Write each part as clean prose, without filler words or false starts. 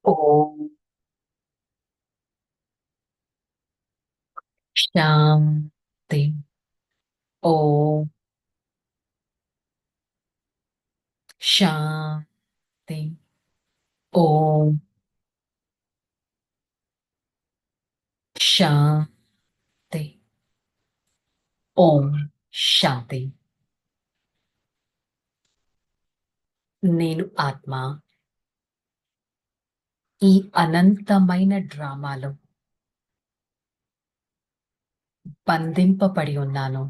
ఓం శాంతి. ఓం శాంతి. ఓం శాంతి. ఓం శాంతి. నేను ఆత్మ ఈ అనంతమైన డ్రామాలో బంధింపబడి ఉన్నాను.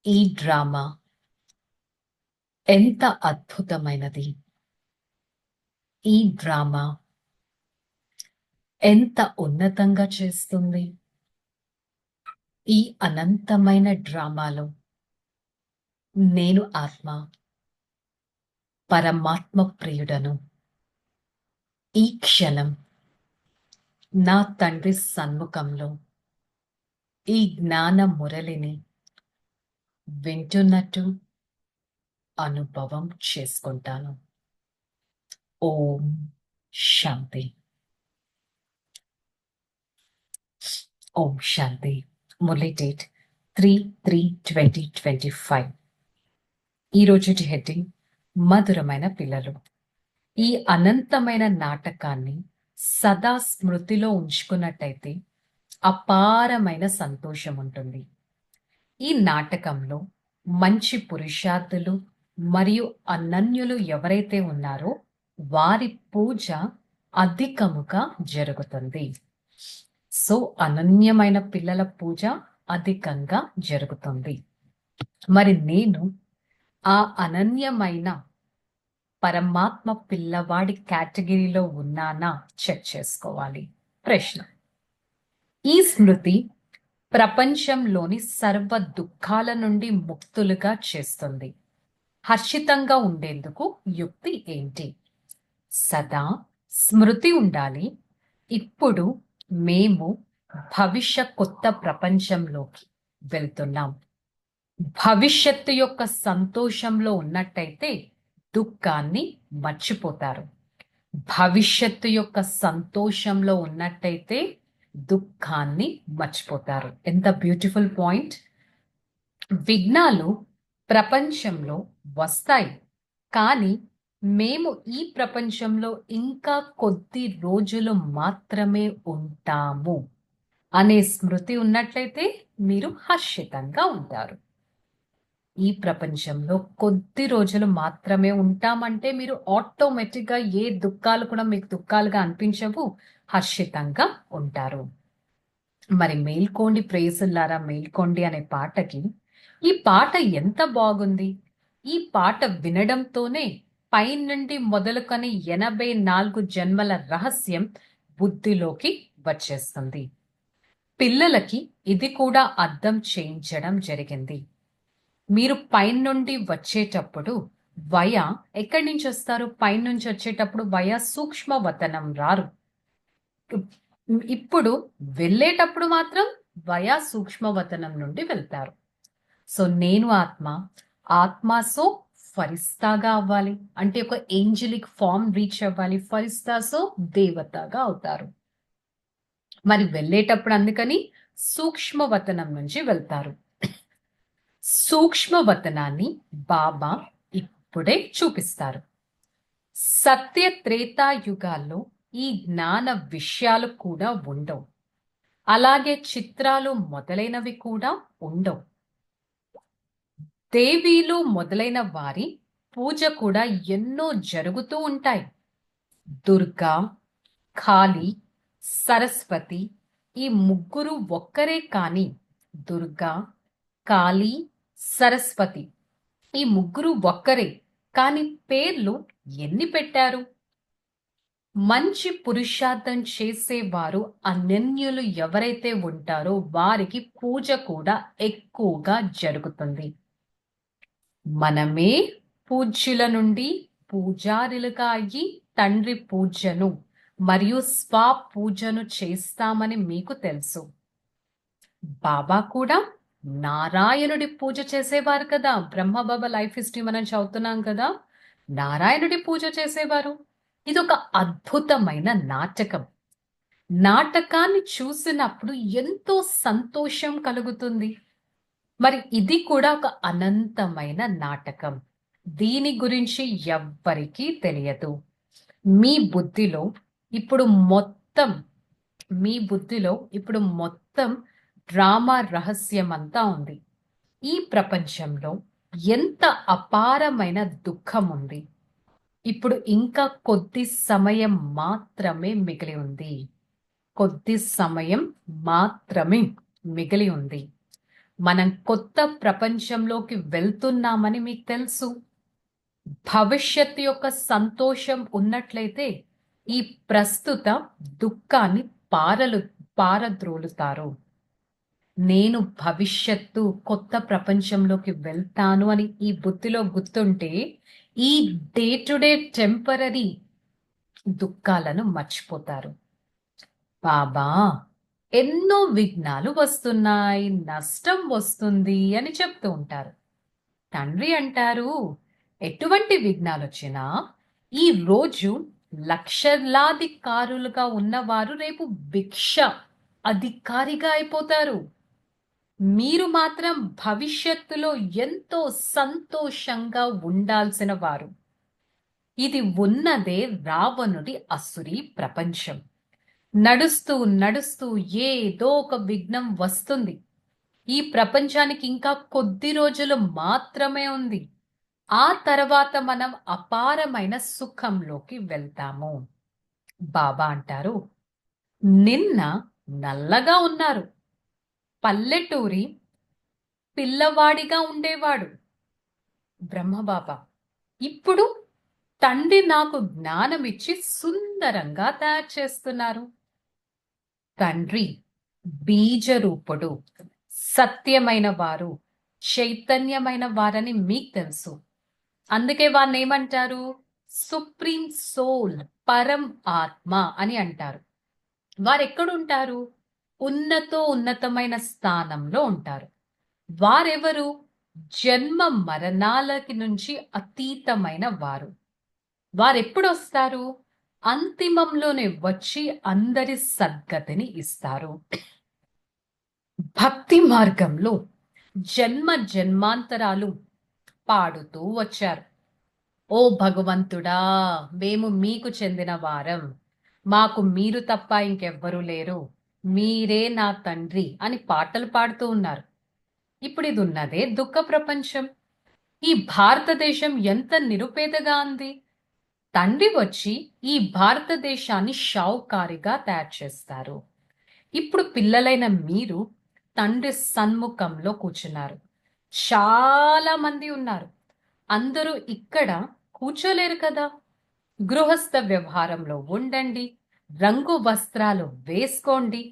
ఈ డ్రామా ఎంత అద్భుతమైనది! ఈ డ్రామా ఎంత ఉన్నతంగా చేస్తుంది! ఈ అనంతమైన డ్రామాలో నేను ఆత్మ పరమాత్మ ప్రియుడను. ఈ క్షణం నా తండ్రి సన్ముఖంలో ఈ జ్ఞాన మురళిని వింటున్నట్టు అనుభవం చేసుకుంటాను. ఓం శాంతి. ఓం శాంతి. మురళి డేట్ 3/3/2025. ఈరోజు హెడ్డింగ్ మధురమైన పిల్లలు. ఈ అనంతమైన నాటకాన్ని సదా స్మృతిలో ఉంచుకున్నట్టయితే అపారమైన సంతోషం ఉంటుంది. ఈ నాటకంలో మంచి పురుషార్థులు మరియు అనన్యులు ఎవరైతే ఉన్నారో వారి పూజ అధికముగా జరుగుతుంది. సో అనన్యమైన పిల్లల పూజ అధికంగా జరుగుతుంది. మరి నేను ఆ అనన్యమైన పరమాత్మ పిల్లవాడి కేటగిరీలో ఉన్నానా చెక్ చేసుకోవాలి. ప్రశ్న: ఈ స్మృతి ప్రపంచంలోని సర్వ దుఃఖాల నుండి ముక్తులుగా చేస్తుంది. హర్షితంగా ఉండేందుకు యుక్తి ఏంటి? సదా స్మృతి ఉండాలి. ఇప్పుడు మేము భవిష్య కొత్త ప్రపంచంలోకి వెళ్తున్నాం. భవిష్యత్తు యొక్క సంతోషంలో ఉన్నట్టయితే దుఃఖాన్ని మర్చిపోతారు. భవిష్యత్తు యొక్క సంతోషంలో ఉన్నట్టయితే దుఃఖాన్ని మర్చిపోతారు. ఎంత బ్యూటిఫుల్ పాయింట్! విఘ్నాలు ప్రపంచంలో వస్తాయి, కానీ మేము ఈ ప్రపంచంలో ఇంకా కొద్ది రోజులు మాత్రమే ఉంటాము అనే స్మృతి ఉన్నట్లయితే మీరు హర్షితంగా ఉంటారు. ఈ ప్రపంచంలో కొద్ది రోజులు మాత్రమే ఉంటామంటే మీరు ఆటోమేటిక్గా ఏ దుఃఖాలు కూడా మీకు దుఃఖాలుగా అనిపించవు, హర్షితంగా ఉంటారు. మరి మేల్కోండి ప్రేయసులారా మేల్కోండి అనే పాటకి ఈ పాట ఎంత బాగుంది! ఈ పాట వినడంతోనే పైనుండి మొదలుకొని 84 జన్మల రహస్యం బుద్ధిలోకి వచ్చేస్తుంది. పిల్లలకి ఇది కూడా అర్థం చేయించడం జరిగింది. మీరు పైనుండి వచ్చేటప్పుడు వయ ఎక్కడి నుంచి వస్తారు? పైనుంచి వచ్చేటప్పుడు వయ సూక్ష్మవతనం రారు. ఇప్పుడు వెళ్ళేటప్పుడు మాత్రం వయా సూక్ష్మవతనం నుండి వెళ్తారు. సో నేను ఆత్మ సో ఫరిస్తాగా అవ్వాలి అంటే ఒక ఏంజలిక్ ఫామ్ రీచ్ అవ్వాలి. ఫరిస్తా సో దేవతగా అవుతారు. మరి వెళ్ళేటప్పుడు అందుకని సూక్ష్మవతనం నుంచి వెళ్తారు. సూక్ష్మవతనాన్ని బాబా ఇప్పుడే చూపిస్తారు. సత్య త్రేతాయుగాల్లో ఈ జ్ఞాన విషయాలు కూడా ఉండవు. అలాగే చిత్రాలు మొదలైనవి కూడా ఉండవు. దేవీలు మొదలైన వారి పూజ కూడా ఎన్నో జరుగుతూ ఉంటాయి. దుర్గా, కాళీ, సరస్వతి ఈ ముగ్గురు ఒక్కరే, కానీ దుర్గా, కాళీ, సరస్వతి ఈ ముగ్గురు ఒక్కరే, కానీ పేర్లు ఎన్ని పెట్టారు? మంచి పురుషార్థం చేసేవారు అనన్యులు ఎవరైతే ఉంటారో వారికి పూజ కూడా ఎక్కువగా జరుగుతుంది. మనమే పూజ్యుల నుండి పూజారులుగా అయ్యి తండ్రి పూజను మరియు స్వా పూజను చేస్తామని మీకు తెలుసు. బాబా కూడా నారాయణుడి పూజ చేసేవారు కదా. బ్రహ్మబాబా లైఫ్ హిస్టరీ మనం చదువుతున్నాం కదా. నారాయణుడి పూజ చేసేవారు. ఇది ఒక అద్భుతమైన నాటకం. నాటకాన్ని చూసినప్పుడు ఎంతో సంతోషం కలుగుతుంది. మరి ఇది కూడా ఒక అనంతమైన నాటకం. దీని గురించి ఎవ్వరికీ తెలియదు. మీ బుద్ధిలో ఇప్పుడు మొత్తం మీ బుద్ధిలో ఇప్పుడు మొత్తం డ్రామా రహస్యమంతా ఉంది. ఈ ప్రపంచంలో ఎంత అపారమైన దుఃఖం ఉంది. ఇప్పుడు ఇంకా కొద్ది సమయం మాత్రమే మిగిలి ఉంది. కొద్ది సమయం మాత్రమే మిగిలి ఉంది. మనం కొత్త ప్రపంచంలోకి వెళ్తున్నామని మీకు తెలుసు. భవిష్యత్తు యొక్క సంతోషం ఉన్నట్లయితే ఈ ప్రస్తుత దుఃఖాన్ని పారద్రోలుతారు. నేను భవిష్యత్తు కొత్త ప్రపంచంలోకి వెళ్తాను అని ఈ బుద్ధిలో గుర్తుంటే ఈ డే టు డే టెంపరరీ దుఃఖాలను మర్చిపోతారు. బాబా, ఎన్నో విఘ్నాలు వస్తున్నాయి, నష్టం వస్తుంది అని చెప్తూ ఉంటారు. తండ్రి అంటారు, ఎటువంటి విఘ్నాలు వచ్చినా ఈ రోజు లక్షలాది కారులుగా ఉన్నవారు రేపు భిక్ష అధికారిగా అయిపోతారు. మీరు మాత్రం భవిష్యత్తులో ఎంతో సంతోషంగా ఉండాల్సిన వారు. ఇది ఉన్నదే రావణుడి అసురీ ప్రపంచం. నడుస్తూ నడుస్తూ ఏదో ఒక విఘ్నం వస్తుంది. ఈ ప్రపంచానికి ఇంకా కొద్ది రోజులు మాత్రమే ఉంది. ఆ తర్వాత మనం అపారమైన సుఖంలోకి వెళ్తాము. బాబా అంటారు, నిన్న నల్లగా ఉన్నారు, పల్లెటూరి పిల్లవాడిగా ఉండేవాడు బ్రహ్మబాబా. ఇప్పుడు తండ్రి నాకు జ్ఞానమిచ్చి సుందరంగా తయారు చేస్తున్నారు. తండ్రి బీజరూపుడు, సత్యమైన వారు, చైతన్యమైన వారని మీకు తెలుసు. అందుకే వారిని ఏమంటారు? సుప్రీం సోల్, పరం ఆత్మ అని అంటారు. వారు ఎక్కడుంటారు? ఉన్నతమైన స్థానంలో ఉంటారు. వారెవరు? జన్మ మరణాలకి నుంచి అతీతమైన వారు. వారెప్పుడు వస్తారు? అంతిమంలోనే వచ్చి అందరి సద్గతిని ఇస్తారు. భక్తి మార్గంలో జన్మ జన్మాంతరాలు పాడుతూ వచ్చారు. ఓ భగవంతుడా, మేము మీకు చెందిన వారం, మాకు మీరు తప్ప ఇంకెవ్వరూ లేరు, మీరే నా తండ్రి అని పాటలు పాడుతూ ఉన్నారు. ఇప్పుడు ఇది ఉన్నదే దుఃఖ ప్రపంచం. ఈ భారతదేశం ఎంత నిరుపేదగా ఉంది. తండ్రి వచ్చి ఈ భారతదేశాన్ని షావుకారిగా తయారు చేస్తారు. ఇప్పుడు పిల్లలైన మీరు తండ్రి సన్ముఖంలో కూర్చున్నారు. చాలా మంది ఉన్నారు. అందరూ ఇక్కడ కూర్చోలేరు కదా. గృహస్థ వ్యవహారంలో ఉండండి, రంగు వస్త్రాలు వేసుకోండి.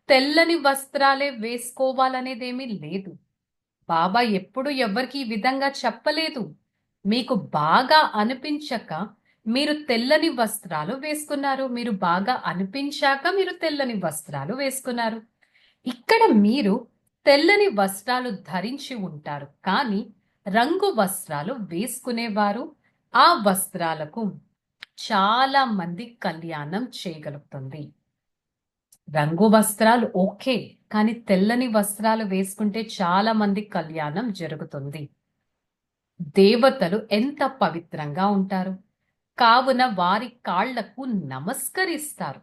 తెల్లని వస్త్రాలే వేసుకోవాలనేదేమీ లేదు. బాబా ఎప్పుడు ఎవరికి ఈ విధంగా చెప్పలేదు. మీకు బాగా అనిపించక మీరు తెల్లని వస్త్రాలు వేసుకున్నారు. మీరు బాగా అనిపించాక మీరు తెల్లని వస్త్రాలు వేసుకున్నారు. ఇక్కడ మీరు తెల్లని వస్త్రాలు ధరించి ఉంటారు, కానీ రంగు వస్త్రాలు వేసుకునేవారు ఆ వస్త్రాలకు చాలా మంది కళ్యాణం చేయగలుగుతుంది. రంగు వస్త్రాలు ఓకే, కానీ తెల్లని వస్త్రాలు వేసుకుంటే చాలా మంది కళ్యాణం జరుగుతుంది. దేవతలు ఎంత పవిత్రంగా ఉంటారు, కావున వారి కాళ్లకు నమస్కరిస్తారు.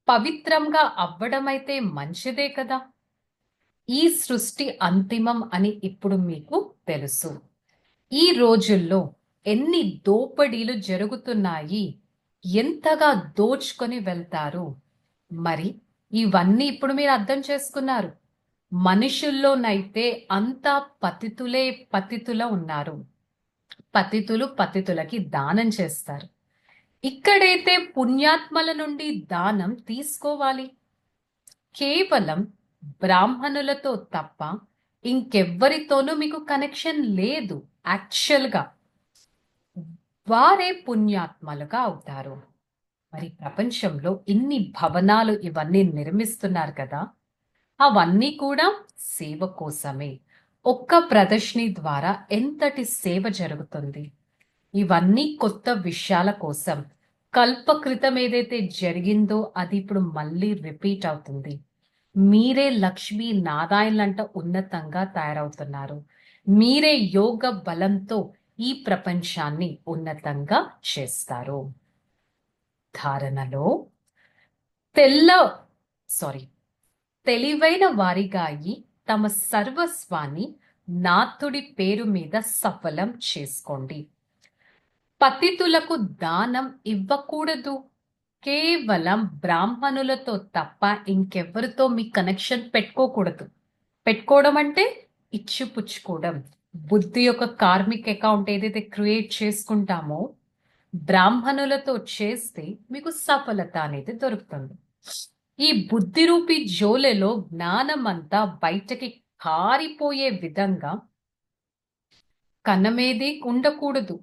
పవిత్రంగా అవ్వడమైతే మంచిదే కదా. ఈ సృష్టి అంతిమం అని ఇప్పుడు మీకు తెలుసు. ఈ రోజుల్లో ఎన్ని దోపిడీలు జరుగుతున్నాయి, ఎంతగా దోచుకొని వెళ్తారు. మరి ఇవన్నీ ఇప్పుడు మీరు అర్థం చేసుకున్నారు. మనుషుల్లోనైతే అంతా పతితుల ఉన్నారు. పతితులు పతితులకి దానం చేస్తారు. ఇక్కడైతే పుణ్యాత్మల నుండి దానం తీసుకోవాలి. కేవలం బ్రాహ్మణులతో తప్ప ఇంకెవ్వరితోనూ మీకు కనెక్షన్ లేదు. యాక్చువల్గా వారే పుణ్యాత్మలుగా అవుతారు. మరి ప్రపంచంలో ఇన్ని భవనాలు ఇవన్నీ నిర్మిస్తున్నారు కదా, అవన్నీ కూడా సేవ కోసమే. ఒక్క ప్రదర్శని ద్వారా ఎంతటి సేవ జరుగుతుంది. ఇవన్నీ కొత్త విషయాల కోసం, కల్ప క్రితం ఏదైతే జరిగిందో అది ఇప్పుడు మళ్ళీ రిపీట్ అవుతుంది. మీరే లక్ష్మీ నారాయణలంట ఉన్నతంగా తయారవుతున్నారు. మీరే యోగ బలంతో ఈ ప్రపంచాన్ని ఉన్నతంగా చేస్తారు. ధారణలో తెల్ల సారీ తెలివైన వారిగా అయి తమ సర్వస్వాన్ని నాథుడి పేరు మీద సఫలం చేసుకోండి. పతితులకు దానం ఇవ్వకూడదు. కేవలం బ్రాహ్మణులతో తప్ప ఇంకెవరితో మీ కనెక్షన్ పెట్టుకోకూడదు. పెట్టుకోవడం అంటే ఇచ్చిపుచ్చుకోవడం. బుద్ధి యొక్క కార్మిక్ అకౌంట్ ఏదైతే క్రియేట్ చేసుకుంటామో బ్రాహ్మణులతో చేస్తే మీకు సఫలత అనేది దొరుకుతుంది. ఈ బుద్ధి రూపి జోలెలో జ్ఞానమంతా బయటకి కారిపోయే విధంగా కన్నమేది ఉండకూడదు.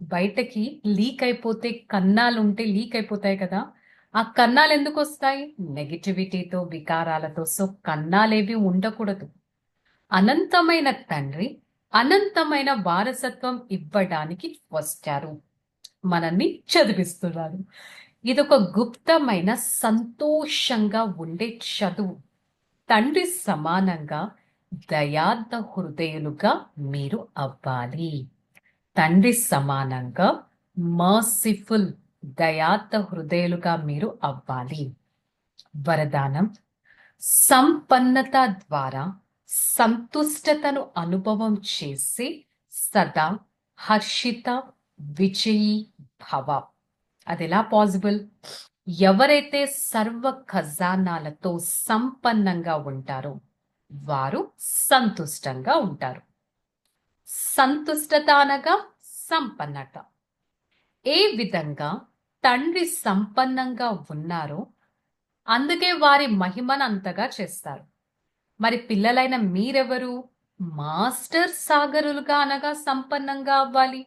బయటకి లీక్ అయిపోతే కన్నాలు ఉంటే లీక్ అయిపోతాయి కదా. ఆ కన్నాలు ఎందుకు వస్తాయి? నెగిటివిటీతో, వికారాలతో. సో కన్నాలేవి ఉండకూడదు. అనంతమైన తండ్రి అనంతమైన వారసత్వం ఇవ్వడానికి వచ్చారు. మనల్ని చదివిస్తున్నారు. ఇదొక గుప్తమైన సంతోషంగా ఉండే చదువు. తండ్రి సమానంగా దయార్థ హృదయులుగా మీరు అవ్వాలి. తండ్రి సమానంగా మర్సిఫుల్ దయార్థ హృదయులుగా మీరు అవ్వాలి. వరదానం: సంపన్నత ద్వారా సంతుష్టతను అనుభవం చేసి సదా హర్షిత విజయీ భవ. అది ఎలా పాసిబుల్? ఎవరైతే సర్వ ఖజానాలతో సంపన్నంగా ఉంటారో వారు సంతుష్టంగా ఉంటారు. సంతుష్టత అనగా సంపన్నత. ఏ విధంగా తండ్రి సంపన్నంగా ఉన్నారో అందుకే వారి మహిమను అంతగా చేస్తారు. మరి పిల్లలైన మీరెవరు? మాస్టర్ సాగరులుగా అనగా సంపన్నంగా అవ్వాలి.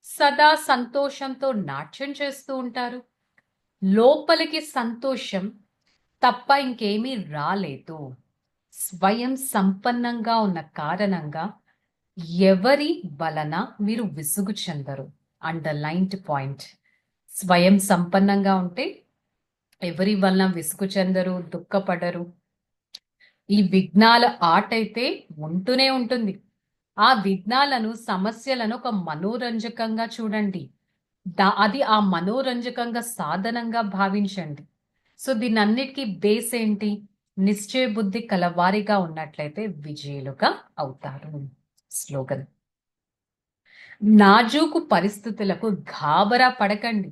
సదా సంతోషంతో నాట్యం చేస్తూ ఉంటారు. లోపలికి సంతోషం తప్ప ఇంకేమీ రాలేదు. స్వయం సంపన్నంగా ఉన్న కారణంగా ఎవరి వలన మీరు విసుగు చెందరు. Underlined point. స్వయం సంపన్నంగా ఉంటే ఎవరి వలన విసుగు చెందరు, దుఃఖపడరు. ఈ విఘ్నాల ఆట అయితే ఉంటూనే ఉంటుంది. ఆ విఘ్నాలను, సమస్యలను ఒక మనోరంజకంగా చూడండి. అది ఆ మనోరంజకంగా సాధనంగా భావించండి. సో దీనన్నిటికీ బేస్ ఏంటి? నిశ్చయ బుద్ధి కలవారిగా ఉన్నట్లయితే విజయులుగా అవుతారు. స్లోగన్: నాజూకు పరిస్థితులకు గాబరా పడకండి.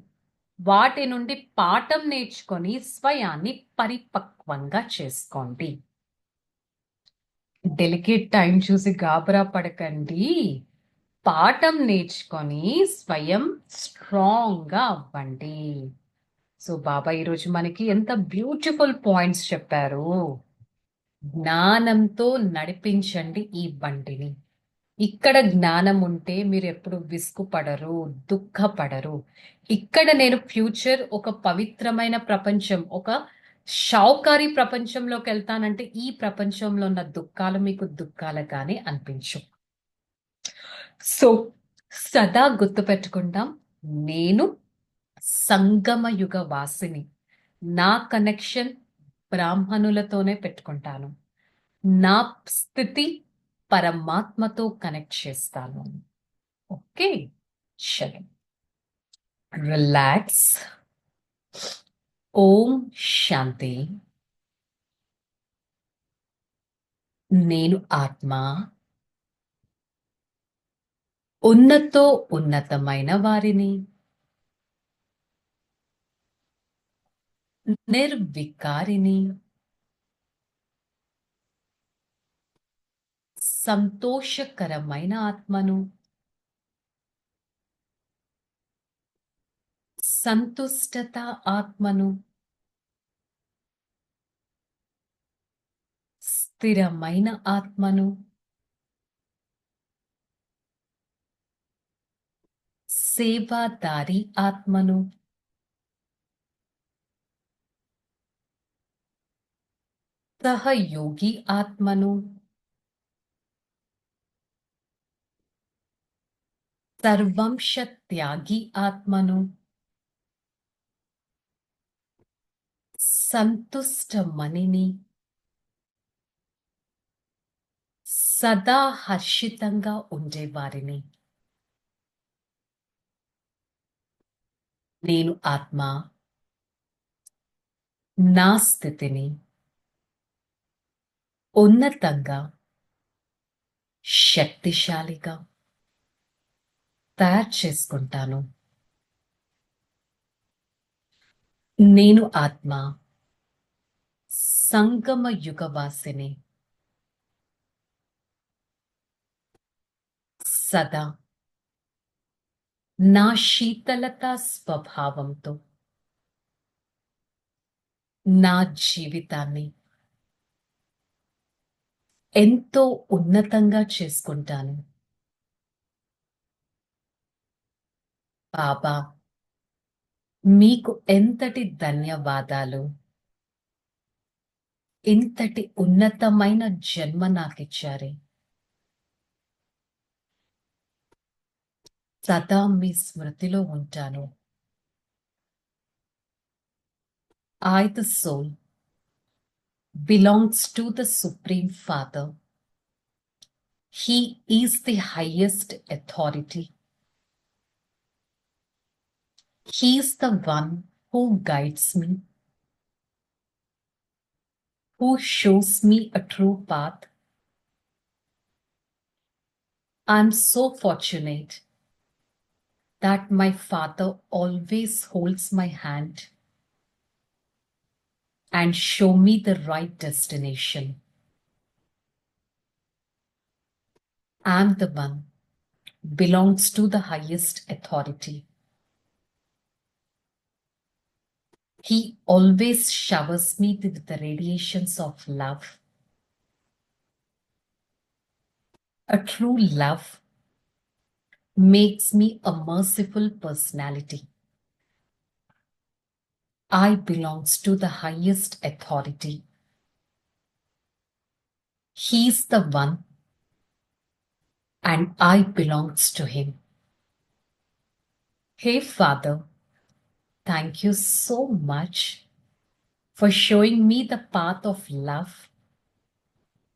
వాటి నుండి పాఠం నేర్చుకొని స్వయాన్ని పరిపక్వంగా చేసుకోండి. డెలికేట్ టైం చూసి గాబరా పడకండి. పాఠం నేర్చుకొని స్వయం స్ట్రాంగ్గా అవ్వండి. సో బాబా ఈరోజు మనకి ఎంత బ్యూటిఫుల్ పాయింట్స్ చెప్పారు. జ్ఞానంతో నడిపించండి ఈ బండిని. ఇక్కడ జ్ఞానం ఉంటే మీరు ఎప్పుడు విసుగుపడరు, దుఃఖపడరు. ఇక్కడ నేను ఫ్యూచర్ ఒక పవిత్రమైన ప్రపంచం, ఒక షావుకారి ప్రపంచంలోకి వెళ్తానంటే ఈ ప్రపంచంలో ఉన్న దుఃఖాలు మీకు దుఃఖాలుగానే అనిపించు. సో సదా గుర్తుపెట్టుకుంటాం, నేను సంగమ యుగ వాసిని. నా కనెక్షన్ బ్రాహ్మణులతోనే పెట్టుకుంటాను. నా స్థితి పరమాత్మతో కనెక్ట్ చేస్తాను. ఓకే, చలో రిలాక్స్. ఓం శాంతి. నేను ఆత్మ ఉన్నతో ఉన్నతమైన వారిని, నిర్వికారిని, సంతోషకరమైన ఆత్మను, సంతుష్టత ఆత్మను, స్థిరమైన ఆత్మను, సేవాదారి ఆత్మను, సహయోగి ఆత్మను, సర్వంశ త్యాగి ఆత్మను, సంతుష్టమణిని సదా హర్షితంగా ఉండేవారిని. నేను ఆత్మ నా స్థితిని ఉన్నతంగా, శక్తిశాలిగా తయారు చేసుకుంటాను. నేను ఆత్మ సంగమ యుగవాసిని. సదా నా శీతలత స్వభావంతో నా జీవితాన్ని ఎంతో ఉన్నతంగా చేసుకుంటాను. బాబా, మీకు ఎంతటి ధన్యవాదాలు. ఇంతటి ఉన్నతమైన జన్మ నాకిచ్చారే. సదా మీ స్మృతిలో ఉంటాను. I, the soul, belongs to the Supreme Father. He is the highest authority. He is the one who guides me, who shows me a true path. I'm so fortunate that my Father always holds my hand and show me the right destination. I'm the one belongs to the highest authority. He always showers me with the radiations of love. A true love makes me a merciful personality. I belongs to the highest authority. He's the one and I belongs to him. Hey Father, thank you so much for showing me the path of love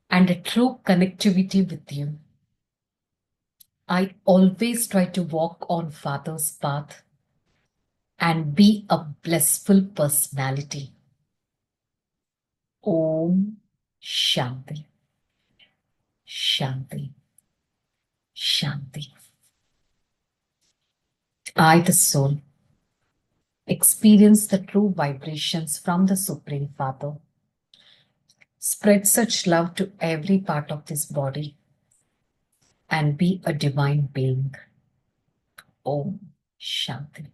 and a true connectivity with you. I always try to walk on Father's path and be a blissful personality. Om Shanti. Shanti. Shanti. I, the soul, experience the true vibrations from the Supreme Father. Spread such love to every part of this body and be a divine being. Om Shanti.